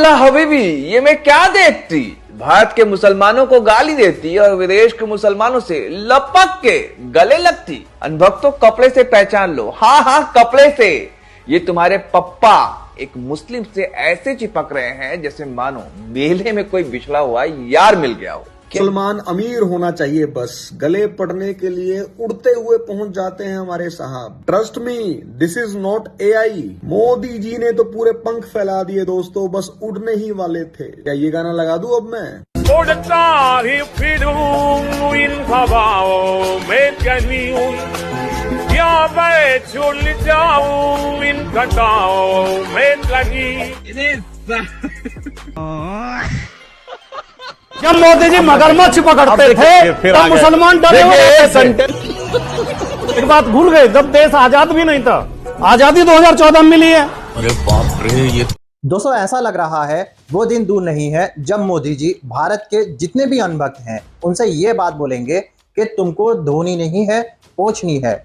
अल्लाह हबीबी, ये मैं क्या देखती। भारत के मुसलमानों को गाली देती और विदेश के मुसलमानों से लपक के गले लगती। अनभक्तों, कपड़े से पहचान लो। हाँ हाँ, कपड़े से। ये तुम्हारे पप्पा एक मुस्लिम से ऐसे चिपक रहे हैं जैसे मानो मेले में कोई बिछड़ा हुआ यार मिल गया हो। मुसलमान अमीर होना चाहिए, बस गले पड़ने के लिए उड़ते हुए पहुंच जाते हैं हमारे साहब। Trust me, this is not AI. Modi ji ने तो पूरे पंख फैला दिए दोस्तों, बस उड़ने ही वाले थे। क्या ये गाना लगा दूं अब मैं? उड़ता ही फिरूं इन हवाओं में कहीं, या मैं झूल जाऊं इन घटाओं में कहीं। जब मोदी जी मगरमच्छ पकड़ते थे तब मुसलमान डरे हुए थे। एक बात भूल गए, जब देश आजाद भी नहीं था। आजादी 2014 में मिली है। अरे बाप रे, ये दोस्तों ऐसा लग रहा है वो दिन दूर नहीं है जब मोदी जी भारत के जितने भी अनभक्त हैं उनसे ये बात बोलेंगे कि तुमको धोनी नहीं है, पोछनी है।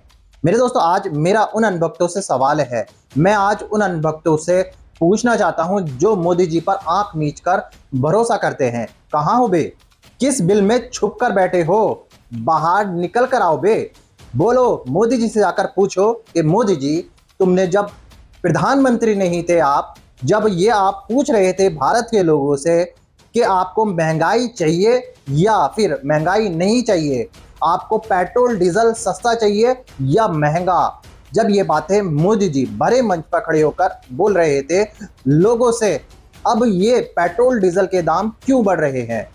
मेरे दोस्तों, आज मेरा उन अनभक्तों से सवाल है। मैं आज उन अनभक्तों से पूछना चाहता हूं जो मोदी जी पर आंख मीच कर भरोसा करते हैं। कहां हो बे? किस बिल में छुप कर बैठे हो? बाहर निकल कर आओ बे। बोलो, मोदी जी से जाकर पूछो कि मोदी जी, तुमने जब प्रधानमंत्री नहीं थे आप, जब ये आप पूछ रहे थे भारत के लोगों से कि आपको महंगाई चाहिए या फिर महंगाई नहीं चाहिए, आपको पेट्रोल डीजल सस्ता चाहिए या महंगा, जब ये बातें मोदी जी बड़े मंच पर खड़े होकर बोल रहे थे लोगों से, अब ये पेट्रोल डीजल के दाम क्यों बढ़ रहे हैं?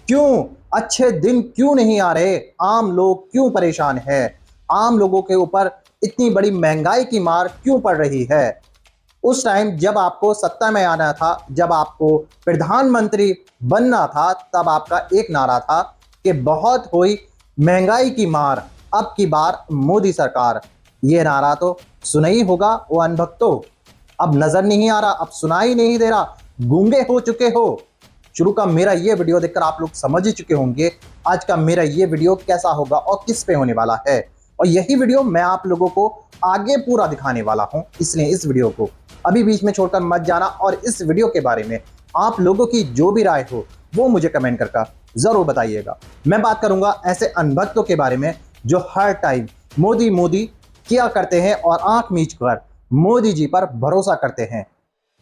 क्यों अच्छे दिन क्यों नहीं आ रहे? आम लोग क्यों परेशान है? आम लोगों के ऊपर इतनी बड़ी महंगाई की मार क्यों पड़ रही है? उस टाइम जब आपको सत्ता में आना था, जब आपको प्रधानमंत्री बनना था, तब आपका एक नारा था कि बहुत हुई महंगाई की मार, अब की बार मोदी सरकार। ये नारा तो सुना ही होगा वो अनभक्तों। अब नजर नहीं आ रहा, अब सुनाई नहीं दे रहा, गूंगे हो चुके हो। शुरू का मेरा ये वीडियो देखकर आप लोग समझ ही चुके होंगे आज का मेरा ये वीडियो कैसा होगा और किस पे होने वाला है। और यही वीडियो मैं आप लोगों को आगे पूरा दिखाने वाला हूं, इसलिए इस वीडियो को अभी बीच में छोड़कर मत जाना। और इस वीडियो के बारे में आप लोगों की जो भी राय हो वो मुझे कमेंट करके जरूर बताइएगा। मैं बात करूंगा ऐसे अनभक्तों के बारे में जो हर टाइम मोदी मोदी किया करते हैं और आंख मीच कर मोदी जी पर भरोसा करते हैं।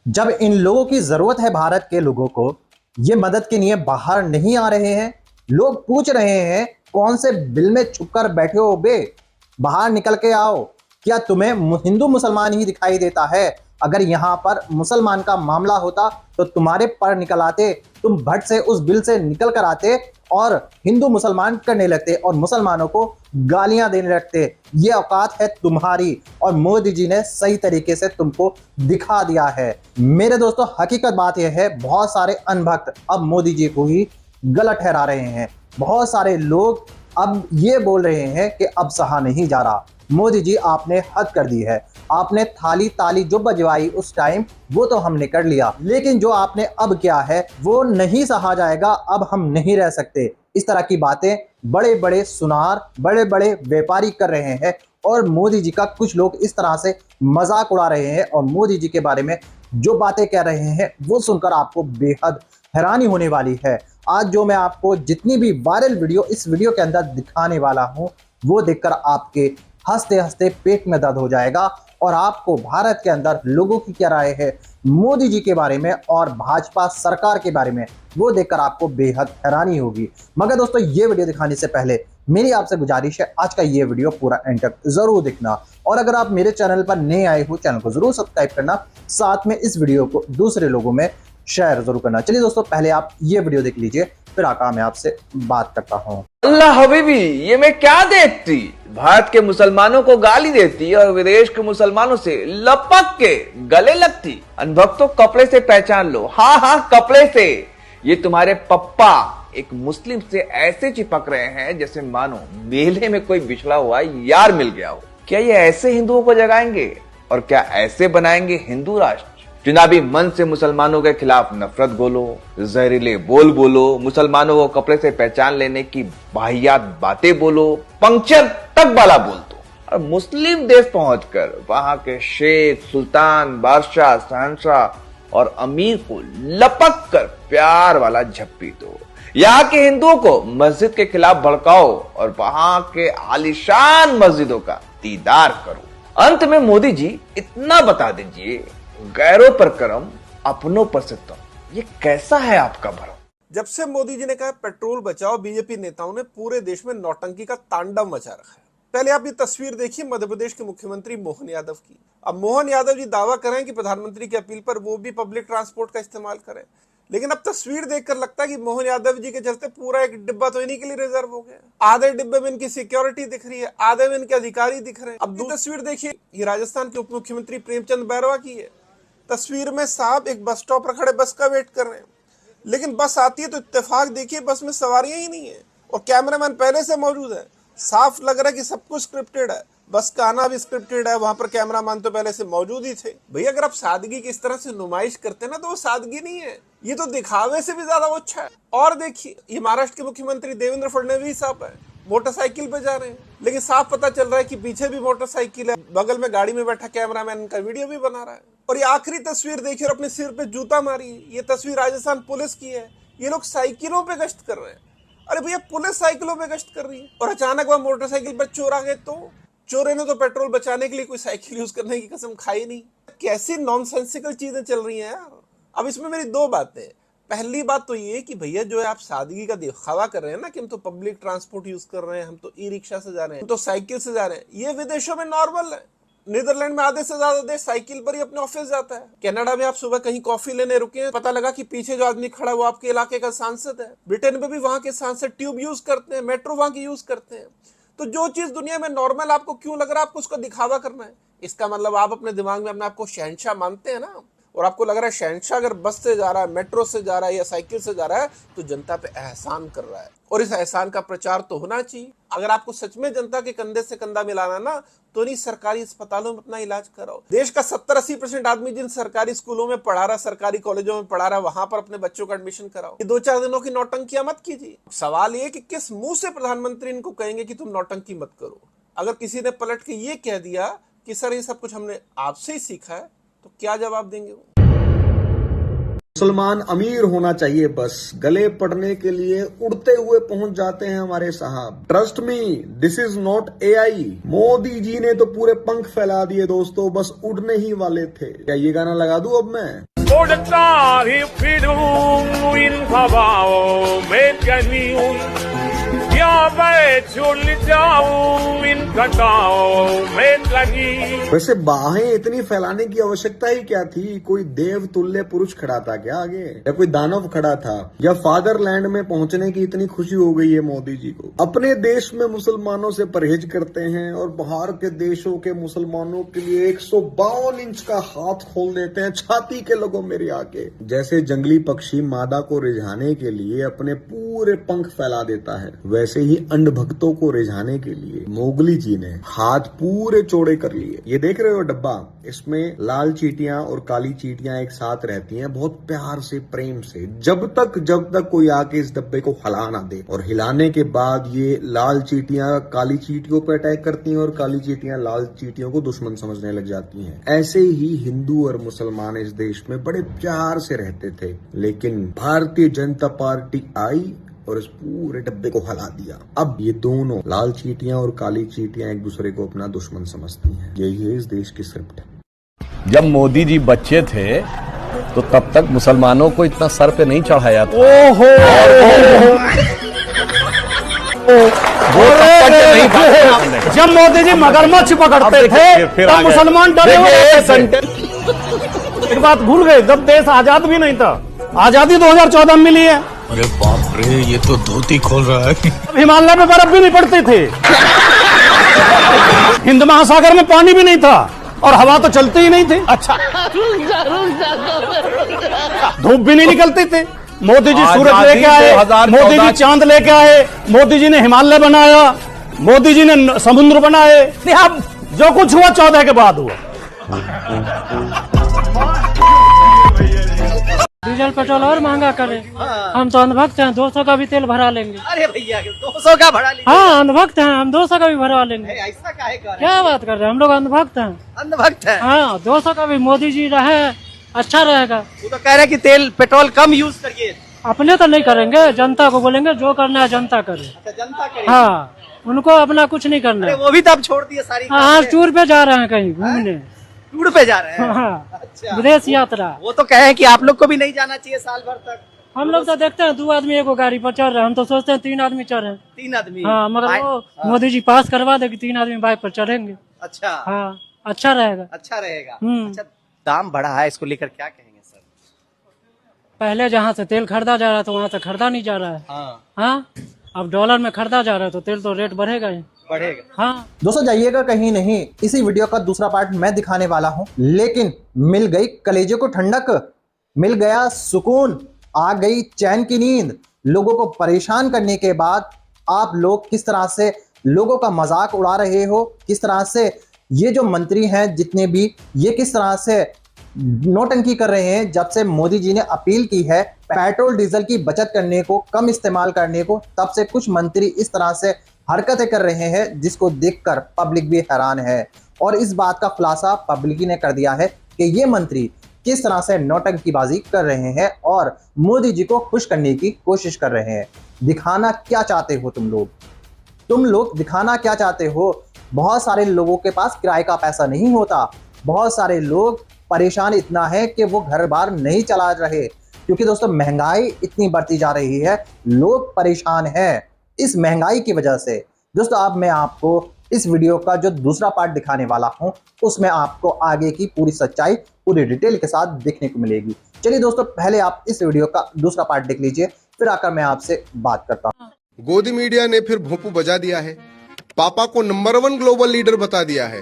जब इन लोगों की जरूरत है भारत के लोगों को, ये मदद के लिए बाहर नहीं आ रहे हैं। लोग पूछ रहे हैं कौन से बिल में छुपकर बैठे हो बे, बाहर निकल के आओ। क्या तुम्हें हिंदू मुसलमान ही दिखाई देता है? अगर यहां पर मुसलमान का मामला होता तो तुम्हारे पर निकल आते, तुम भट्ट से उस बिल से निकल कर आते और हिंदू मुसलमान करने लगते और मुसलमानों को गालियां देने लगते। ये औकात है तुम्हारी और मोदी जी ने सही तरीके से तुमको दिखा दिया है। मेरे दोस्तों, हकीकत बात यह है, बहुत सारे अनभक्त अब मोदी जी को ही गलत ठहरा रहे हैं। बहुत सारे लोग अब ये बोल रहे हैं कि अब सहा नहीं जा रहा। मोदी जी, आपने हद कर दी है। आपने थाली ताली जो बजवाई उस टाइम वो तो हमने कर लिया, लेकिन जो आपने अब किया है वो नहीं सहा जाएगा। अब हम नहीं रह सकते। इस तरह की बातें बड़े बड़े सुनार, बड़े बड़े व्यापारी कर रहे हैं और मोदी जी का कुछ लोग इस तरह से मजाक उड़ा रहे हैं और मोदी जी के बारे में जो बातें कह रहे हैं वो सुनकर आपको बेहद हैरानी होने वाली है। आज जो मैं आपको जितनी भी वायरल वीडियो इस वीडियो के अंदर दिखाने वाला हूं वो देखकर आपके हंसते हंसते पेट में दर्द हो जाएगा और आपको भारत के अंदर लोगों की क्या राय है मोदी जी के बारे में और भाजपा सरकार के बारे में वो देखकर आपको बेहद हैरानी होगी। मगर दोस्तों, ये वीडियो दिखाने से पहले मेरी आपसे गुजारिश है, आज का ये वीडियो पूरा एंड तक जरूर देखना। और अगर आप मेरे चैनल पर नए आए हो, चैनल को जरूर सब्सक्राइब करना, साथ में इस वीडियो को दूसरे लोगों में शेयर जरूर करना। चलिए दोस्तों, पहले आप ये वीडियो देख लीजिए, फिर आका मैं आपसे बात करता हूँ। अल्लाह हबीबी, ये मैं क्या देखती। भारत के मुसलमानों को गाली देती और विदेश के मुसलमानों से लपक के गले लगती। अनभक्तों, कपड़े से पहचान लो। हाँ हाँ, कपड़े से। ये तुम्हारे पप्पा एक मुस्लिम से ऐसे चिपक रहे हैं जैसे मानो मेले में कोई बिछड़ा हुआ यार मिल गया हो। क्या ये ऐसे हिंदुओं को जगाएंगे और क्या ऐसे बनाएंगे हिंदू राष्ट्र? चुनावी मन से मुसलमानों के खिलाफ नफरत बोलो, जहरीले बोल बोलो, मुसलमानों को कपड़े से पहचान लेने की वाहियात बातें बोलो, पंक्चर तक वाला बोल दो और मुस्लिम देश पहुंचकर वहां के शेख, सुल्तान, बादशाह, शहंशाह और अमीर को लपक कर प्यार वाला झप्पी दो। यहाँ के हिंदुओं को मस्जिद के खिलाफ भड़काओ और वहां के आलीशान मस्जिदों का दीदार करो। अंत में मोदी जी इतना बता दीजिए, गैरों पर करम, अपनों पर सितम, ये कैसा है आपका भरम? जब से मोदी जी ने कहा पेट्रोल बचाओ, बीजेपी नेताओं ने पूरे देश में नौटंकी का तांडव मचा रखा है। पहले आप ये तस्वीर देखिए मध्य प्रदेश के मुख्यमंत्री मोहन यादव की। अब मोहन यादव जी दावा करें कि प्रधानमंत्री की अपील पर वो भी पब्लिक ट्रांसपोर्ट का इस्तेमाल करें, लेकिन अब तस्वीर देखकर लगता है कि मोहन यादव जी के चलते पूरा एक डिब्बा तो इन्हीं के लिए रिजर्व हो गया। आधे डिब्बे में इनकी सिक्योरिटी दिख रही है, आधे में इनके अधिकारी दिख रहे हैं। अब दूसरी तस्वीर देखिए, ये राजस्थान के उप मुख्यमंत्री प्रेमचंद बैरवा की है। तस्वीर में साहब एक बस स्टॉप पर खड़े बस का वेट कर रहे हैं, लेकिन बस आती है तो इत्तेफाक देखिए बस में सवारियां ही नहीं है और कैमरामैन पहले से मौजूद है। साफ लग रहा है कि सब कुछ स्क्रिप्टेड है, बस का आना भी स्क्रिप्टेड है, वहां पर कैमरामैन तो पहले से मौजूद ही थे। भैया अगर आप सादगी की इस तरह से नुमाइश करते हैं ना तो वो सादगी नहीं है, ये तो दिखावे से भी ज्यादा अच्छा है। और देखिए ये महाराष्ट्र के मुख्यमंत्री देवेंद्र फडणवीस साहब है, मोटरसाइकिल पे जा रहे हैं, लेकिन साफ पता चल रहा है कि पीछे भी मोटरसाइकिल है, बगल में गाड़ी में बैठा कैमरामैन का वीडियो भी बना रहा है। और ये आखिरी तस्वीर देखिए और अपने सिर पे जूता मारी, ये तस्वीर राजस्थान पुलिस की है। ये लोग साइकिलों पे गश्त कर रहे हैं। अरे भैया पुलिस साइकिलों पे गश्त कर रही है और अचानक वह मोटरसाइकिल पर चोर आ गए तो चोरे ने तो पेट्रोल बचाने के लिए कोई साइकिल यूज करने की कसम खाई नहीं। कैसी नॉनसेंसिकल चीजें चल रही हैं यार। अब इसमें मेरी दो बातें। पहली बात तो ये कि भैया जो है आप सादगी का दिखावा कर रहे हैं ना कि हम तो पब्लिक ट्रांसपोर्ट यूज कर रहे हैं, हम तो ई रिक्शा से जा रहे हैं, हम तो साइकिल से जा रहे हैं, ये विदेशों में नॉर्मल है। नीदरलैंड में आधे से ज्यादा देश साइकिल पर ही अपने ऑफिस जाता है। कनाडा में आप सुबह कहीं कॉफी लेने रुके हैं, पता लगा कि पीछे जो आदमी खड़ा है वो आपके इलाके का सांसद है। ब्रिटेन में भी वहां के सांसद ट्यूब यूज करते हैं, मेट्रो वहां की यूज करते हैं। तो जो चीज दुनिया में नॉर्मल आपको क्यों लग रहा है आपको उसका दिखावा करना है, इसका मतलब आप अपने दिमाग में अपने आपको शहंशाह मानते हैं ना। और आपको लग रहा है शहंशाह अगर बस से जा रहा है, मेट्रो से जा रहा है या साइकिल से जा रहा है तो जनता पे एहसान कर रहा है, और इस एहसान का प्रचार तो होना चाहिए। अगर आपको सच में जनता के कंधे से कंधा मिलाना ना तो नहीं सरकारी अस्पतालों में अपना इलाज कराओ। देश का 70-80% आदमी जिन सरकारी स्कूलों में पढ़ा रहा, सरकारी कॉलेजों में पढ़ा रहा, वहां पर अपने बच्चों का एडमिशन कराओ। ये 2-4 दिनों की नौटंकियां मत कीजिए। सवाल ये कि किस मुंह से प्रधानमंत्री इनको कहेंगे कि तुम नौटंकी मत करो। अगर किसी ने पलट के ये कह दिया कि सर ये सब कुछ हमने आपसे ही सीखा है तो क्या जवाब देंगे वो? मुसलमान अमीर होना चाहिए बस, गले पड़ने के लिए उड़ते हुए पहुंच जाते हैं हमारे साहब। Trust me, this is not AI. Modi ji ने तो पूरे पंख फैला दिए दोस्तों, बस उड़ने ही वाले थे। क्या ये गाना लगा दूं अब मैं? Oder Empfehlung in Kabao mit Genium. Ja, in Kakao mit Genium. वैसे बाहें इतनी फैलाने की आवश्यकता ही क्या थी? कोई देव तुल्य पुरुष खड़ा था क्या आगे, या कोई दानव खड़ा था, या फादरलैंड में पहुंचने की इतनी खुशी हो गई है मोदी जी को? अपने देश में मुसलमानों से परहेज करते हैं और बाहर के देशों के मुसलमानों के लिए 152 इंच का हाथ खोल देते हैं छाती के लोगों मेरे आके। जैसे जंगली पक्षी मादा को रिझाने के लिए अपने पूरे पंख फैला देता है, वैसे ही अंध भक्तों को रिझाने के लिए मोगली जी ने हाथ पूरे चौड़े कर लिए। ये देख रहे हो डब्बा, इसमें लाल चींटियां और काली चींटियां एक साथ रहती हैं, बहुत प्यार से, प्रेम से, जब तक कोई आके इस डब्बे को हिला ना दे। और हिलाने के बाद ये लाल चींटियां काली चींटियों पर अटैक करती हैं और काली चींटियां लाल चींटियों को दुश्मन समझने लग जाती हैं। ऐसे ही हिंदू और मुसलमान इस देश में बड़े प्यार से रहते थे, लेकिन भारतीय जनता पार्टी आई और इस पूरे डब्बे को हिला दिया। अब ये दोनों लाल चींटियां और काली चींटियां एक दूसरे को अपना दुश्मन समझती हैं। यही है इस देश की स्क्रिप्ट। जब मोदी जी बच्चे थे तो तब तक मुसलमानों को इतना सर पे नहीं चढ़ाया था। ओहो जब मोदी जी मगरमच्छ पकड़ते थे तब मुसलमान डरे हुए थे। एक बात भूल गए, जब देश आजाद भी नहीं था, आजादी 2014 में मिली है। अरे बाप रे, ये तो धोती खोल रहा है। हिमालय में बर्फ भी नहीं पड़ती थी, हिंद महासागर में पानी भी नहीं था और हवा तो चलती ही नहीं थी। अच्छा, धूप भी नहीं निकलती थी। मोदी जी सूरज लेके आए, मोदी जी चांद लेके आए, मोदी जी ने हिमालय बनाया, मोदी जी ने समुद्र बनाए। अब जो कुछ हुआ 14 के बाद हुआ। डीजल पेट्रोल और महंगा करे। हम तो अंधभक्त हैं, 200 का भी तेल भरा लेंगे। अरे भैया 200 का भरा लीजिए। हाँ अंधभक्त हैं हम, 200 का भी भरवा लेंगे। ऐसा काहे कर रहे हैं? क्या बात कर रहे हैं, हम लोग अंधभक्त हैं। अंधभक्त है। हाँ 200 का भी मोदी जी रहे अच्छा रहेगा। वो तो कह रहे हैं कि तेल पेट्रोल कम यूज करिए। अपने तो नहीं करेंगे, जनता को बोलेंगे जो करना है जनता करे। अच्छा, जनता करे। हाँ, उनको अपना कुछ नहीं करना है। वो भी तो अब छोड़ दिए सारी। हाँ, टूर पे जा रहे हैं कहीं घूमने। टूर पे जा रहे हैं। हाँ, अच्छा। विदेश यात्रा। वो तो कहे कि आप लोग को भी नहीं जाना चाहिए साल भर तक। हम लोग तो देखते हैं 2 आदमी एगो गाड़ी पर चढ़ रहे हैं, हम तो सोचते हैं 3 आदमी चढ़े। 3 आदमी। हाँ, मगर वो मोदी जी पास करवा दे कि 3 आदमी बाइक पर चढ़ेंगे। अच्छा। हाँ, अच्छा रहेगा। अच्छा रहेगा। अच्छा, दाम बढ़ा है, इसको लेकर क्या कहेंगे सर? पहले जहाँ से तेल खरीदा जा रहा था वहाँ से खरीदा नहीं जा रहा है। हाँ, अब डॉलर में खरीदा जा रहा है तो तेल तो रेट बढ़ेगा ही। बढ़ेगा। हाँ दोस्तों, जाइएगा कहीं नहीं, इसी वीडियो का दूसरा पार्ट मैं दिखाने वाला हूं। लेकिन मिल गई कलेजे को ठंडक, मिल गया सुकून, आ गई चैन की नींद। लोगों को परेशान करने के बाद आप लोग किस तरह से लोगों का मजाक उड़ा रहे हो, किस तरह से ये जो मंत्री हैं जितने भी, ये किस तरह से नोटंकी कर रहे हैं। जब से मोदी जी ने अपील की है पेट्रोल डीजल की बचत करने को, कम इस्तेमाल करने को, तब से कुछ मंत्री इस तरह से हरकतें कर रहे हैं जिसको देखकर पब्लिक भी हैरान है। और इस बात का खुलासा पब्लिक ने कर दिया है कि ये मंत्री किस तरह से नौटंकीबाजी कर रहे हैं और मोदी जी को खुश करने की कोशिश कर रहे हैं। दिखाना क्या चाहते हो तुम लोग दिखाना क्या चाहते हो? बहुत सारे लोगों के पास किराए का पैसा नहीं होता, बहुत सारे लोग परेशान इतना है कि वो घर बार नहीं चला रहे, क्योंकि दोस्तों महंगाई इतनी बढ़ती जा रही है, लोग परेशान हैं इस महंगाई की वजह से। दोस्तों, अब मैं आपको इस वीडियो का जो दूसरा पार्ट दिखाने वाला हूं, उसमें आपको आगे की पूरी सच्चाई पूरी डिटेल के साथ देखने को मिलेगी। चलिए दोस्तों, पहले आप इस वीडियो का दूसरा पार्ट देख लीजिए, फिर आकर मैं आपसे बात करता हूं। गोदी मीडिया ने फिर भोंपू बजा दिया है, पापा को नंबर 1 ग्लोबल लीडर बता दिया है।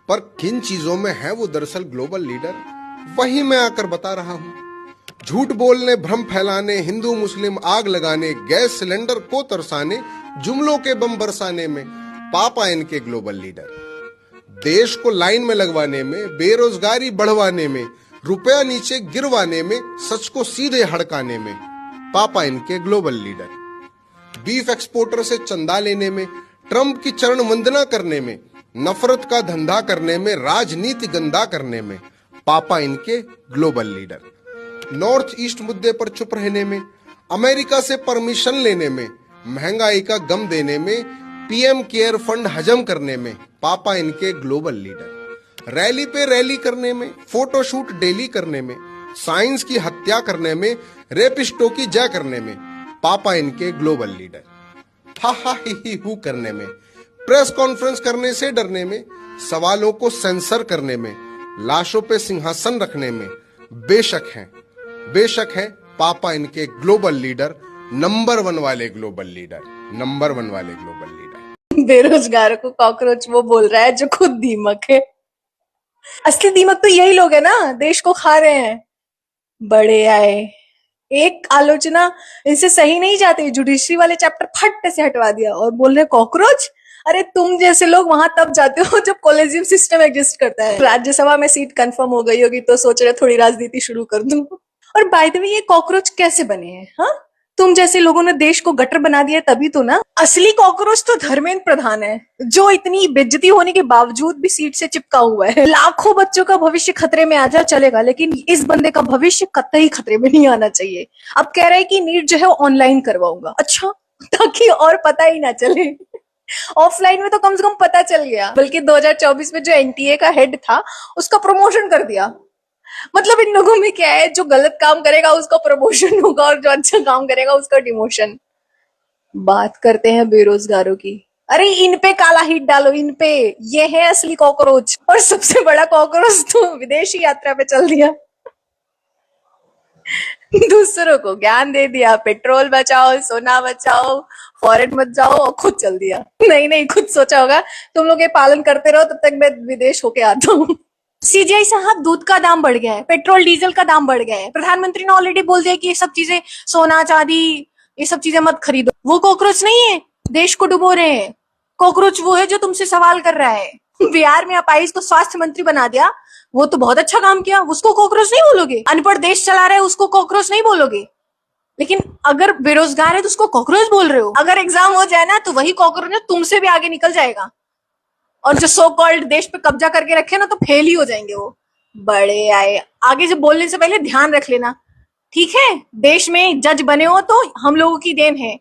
पर किन चीजों में है वो दरअसल ग्लोबल लीडर, वही मैं आकर बता रहा हूँ। झूठ बोलने, भ्रम फैलाने, हिंदू मुस्लिम आग लगाने, गैस सिलेंडर को तरसाने, जुमलों के बम बरसाने में पापा इनके ग्लोबल लीडर। देश को लाइन में लगवाने में, बेरोजगारी बढ़वाने में, रुपया नीचे गिरवाने में, सच को सीधे हड़काने में पापा इनके ग्लोबल लीडर। बीफ एक्सपोर्टर से चंदा लेने में, ट्रंप की चरण वंदना करने में, नफरत का धंधा करने में, राजनीति गंदा करने में पापा इनके ग्लोबल लीडर। नॉर्थ ईस्ट मुद्दे पर चुप रहने में, अमेरिका से परमिशन लेने में, महंगाई का गम देने में, पीएम केयर फंड हजम करने में पापा इनके ग्लोबल लीडर। रैली पे रैली करने में, फोटोशूट डेली करने में, साइंस की हत्या करने में, रेपिस्टों की जय करने में पापा इनके ग्लोबल लीडर। हा हा ही हू करने में, प्रेस कॉन्फ्रेंस करने से डरने में, सवालों को सेंसर करने में, लाशों पे सिंहासन रखने में बेशक है पापा इनके ग्लोबल लीडर, नंबर 1 वाले ग्लोबल लीडर, नंबर 1 वाले ग्लोबल लीडर। बेरोजगार को कॉकरोच वो बोल रहा है जो खुद दीमक है। असली दीमक तो यही लोग है ना, देश को खा रहे हैं। बड़े आए, एक आलोचना इनसे सही नहीं जाती, जुडिशरी वाले चैप्टर फट से हटवा दिया और बोल रहे कॉकरोच। अरे तुम जैसे लोग वहां तब जाते हो जब कॉलेजियम सिस्टम एग्जिस्ट करता है। राज्यसभा में सीट कंफर्म हो गई होगी तो सोच रहे थोड़ी राजनीति शुरू कर दूं। और बाय द वे, ये कॉकरोच कैसे बने हैं? हाँ, तुम जैसे लोगों ने देश को गटर बना दिया तभी तो ना। असली कॉकरोच तो धर्मेंद्र प्रधान है, जो इतनी बेइज्जती होने के बावजूद भी सीट से चिपका हुआ है। लाखों बच्चों का भविष्य खतरे में आ जाए चलेगा, लेकिन इस बंदे का भविष्य कतई खतरे में नहीं आना चाहिए। अब कह रहे हैं कि नीट जो है ऑनलाइन करवाऊंगा। अच्छा, ताकि और पता ही ना चले। ऑफलाइन में तो कम से कम पता चल गया, बल्कि 2024 में जो एनटीए का हेड था उसका प्रमोशन कर दिया। मतलब इन लोगों में क्या है, जो गलत काम करेगा उसका प्रमोशन होगा और जो अच्छा काम करेगा उसका डिमोशन। बात करते हैं बेरोजगारों की, अरे इन पे काला हिट डालो, इन पे। ये है असली कॉकरोच। और सबसे बड़ा कॉकरोच तो विदेशी यात्रा पे चल दिया। दूसरों को ज्ञान दे दिया, पेट्रोल बचाओ, सोना बचाओ, फॉरेन मत जाओ, और खुद चल दिया। नहीं, खुद सोचा होगा तुम लोग ये पालन करते रहो, तब तक मैं विदेश होके आता हूँ। सीजीआई साहब, दूध का दाम बढ़ गया है, पेट्रोल डीजल का दाम बढ़ गया है। प्रधानमंत्री ने ऑलरेडी बोल दिया कि ये सब चीजें, सोना चांदी, ये सब चीजें मत खरीदो। वो कॉकरोच नहीं है देश को डुबो रहे हैं। कॉकरोच वो है जो तुमसे सवाल कर रहा है। बिहार में अपाइज को स्वास्थ्य मंत्री बना दिया, वो तो बहुत अच्छा काम किया, उसको कॉकरोच नहीं बोलोगे। अनपढ़ देश चला रहे, उसको कॉकरोच नहीं बोलोगे। लेकिन अगर बेरोजगार है तो उसको कॉकरोच बोल रहे हो। अगर एग्जाम हो जाए ना तो वही कॉकरोच तुमसे भी आगे निकल जाएगा। और जो सो कॉल्ड देश पे कब्जा करके रखे ना, तो फेल ही हो जाएंगे वो। बड़े आए। आगे जब बोलने से पहले ध्यान रख लेना, ठीक है? देश में जज बने हो तो हम लोगों की देन है।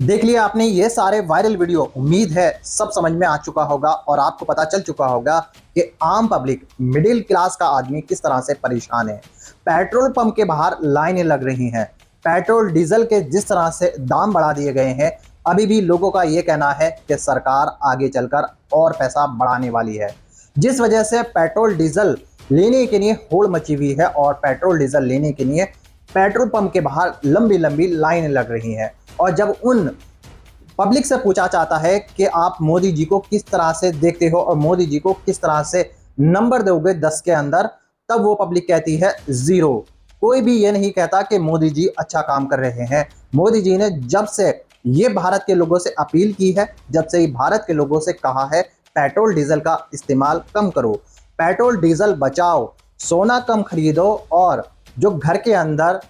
देख लिया आपने ये सारे वायरल वीडियो। उम्मीद है सब समझ में आ चुका होगा और आपको पता चल चुका होगा कि आम पब्लिक, मिडिल क्लास का आदमी किस तरह से परेशान है। पेट्रोल पंप के बाहर लाइनें लग रही हैं। पेट्रोल डीजल के जिस तरह से दाम बढ़ा दिए गए हैं, अभी भी लोगों का ये कहना है कि सरकार आगे चलकर और पैसा बढ़ाने वाली है, जिस वजह से पेट्रोल डीजल लेने के लिए होड़ मची हुई है और पेट्रोल डीजल लेने के लिए पेट्रोल पंप के बाहर लंबी लंबी लाइनें लग रही हैं। और जब उन पब्लिक से पूछा जाता है कि आप मोदी जी को किस तरह से देखते हो और मोदी जी को किस तरह से नंबर दोगे 10 के अंदर, तब वो पब्लिक कहती है 0। कोई भी ये नहीं कहता कि मोदी जी अच्छा काम कर रहे हैं। मोदी जी ने जब से ये भारत के लोगों से अपील की है, जब से ये भारत के लोगों से कहा है पेट्रोल डीजल का इस्तेमाल कम करो, पेट्रोल डीजल बचाओ, सोना कम खरीदो और जो घर के अंदर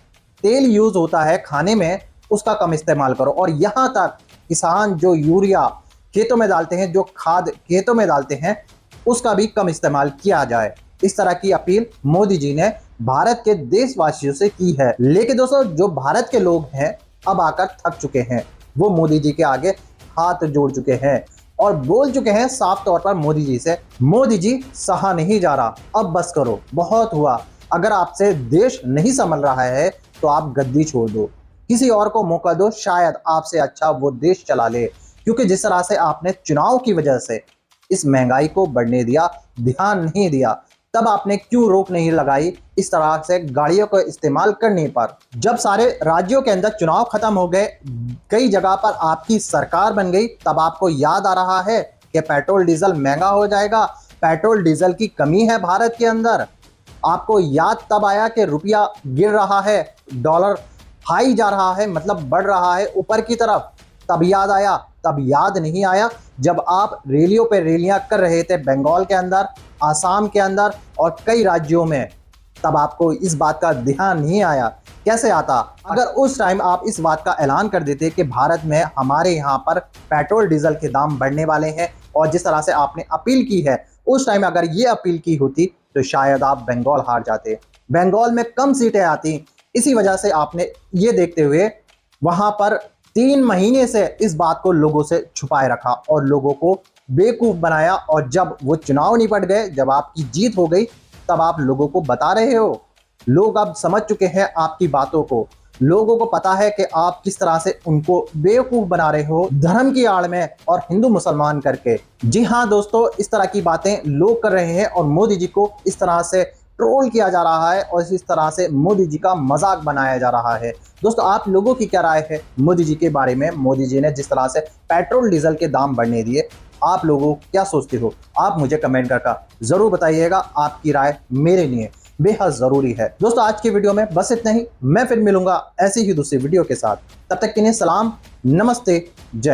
तेल यूज होता है खाने में उसका कम इस्तेमाल करो, और यहाँ तक किसान जो यूरिया खेतों में डालते हैं, जो खाद खेतों में डालते हैं, उसका भी कम इस्तेमाल किया जाए। इस तरह की अपील मोदी जी ने भारत के देशवासियों से की है। लेकिन दोस्तों, जो भारत के लोग हैं अब आकर थक चुके हैं। वो मोदी जी के आगे हाथ जोड़ चुके हैं और बोल चुके हैं साफ तौर पर मोदी जी से, मोदी जी सहा नहीं जा रहा, अब बस करो, बहुत हुआ। अगर आपसे देश नहीं संभल रहा है तो आप गद्दी छोड़ दो, किसी और को मौका दो, शायद आपसे अच्छा वो देश चला ले। क्योंकि जिस तरह से आपने चुनाव की वजह से इस महंगाई को बढ़ने दिया, ध्यान नहीं दिया, तब आपने क्यों रोक नहीं लगाई इस तरह से गाड़ियों को इस्तेमाल करने पर। जब सारे राज्यों के अंदर चुनाव खत्म हो गए, कई जगह पर आपकी सरकार बन गई, तब आपको याद आ रहा है कि पेट्रोल डीजल महंगा हो जाएगा, पेट्रोल डीजल की कमी है भारत के अंदर। आपको याद तब आया कि रुपया गिर रहा है, डॉलर हाई जा रहा है, मतलब बढ़ रहा है ऊपर की तरफ, तब याद आया। तब याद नहीं आया जब आप रैलियों पे रैलियां कर रहे थे बंगाल के अंदर, आसाम के अंदर और कई राज्यों में, तब आपको इस बात का ध्यान नहीं आया। कैसे आता? अगर उस टाइम आप इस बात का ऐलान कर देते कि भारत में हमारे यहाँ पर पेट्रोल डीजल के दाम बढ़ने वाले हैं, और जिस तरह से आपने अपील की है, उस टाइम अगर ये अपील की होती तो शायद आप बंगाल हार जाते, बंगाल में कम सीटें आती। इसी वजह से आपने ये देखते हुए वहां पर 3 महीने से इस बात को लोगों से छुपाए रखा और लोगों को बेवकूफ बनाया। और जब वो चुनाव निपट गए, जब आपकी जीत हो गई, तब आप लोगों को बता रहे हो। लोग अब समझ चुके हैं आपकी बातों को, लोगों को पता है कि आप किस तरह से उनको बेवकूफ बना रहे हो धर्म की आड़ में और हिंदू मुसलमान करके। जी हाँ दोस्तों, इस तरह की बातें लोग कर रहे हैं और मोदी जी को इस तरह से ट्रोल किया जा रहा है और इस तरह से मोदी जी का मजाक बनाया जा रहा है। दोस्तों, आप लोगों की क्या राय है मोदी जी के बारे में? मोदी जी ने जिस तरह से पेट्रोल डीजल के दाम बढ़ने दिए, आप लोगों क्या सोचते हो? आप मुझे कमेंट करके जरूर बताइएगा। आपकी राय मेरे लिए बेहद जरूरी है। दोस्तों, आज की वीडियो में बस इतना ही। मैं फिर मिलूंगा ऐसी ही दूसरी वीडियो के साथ। तब तक के लिए सलाम, नमस्ते, जय।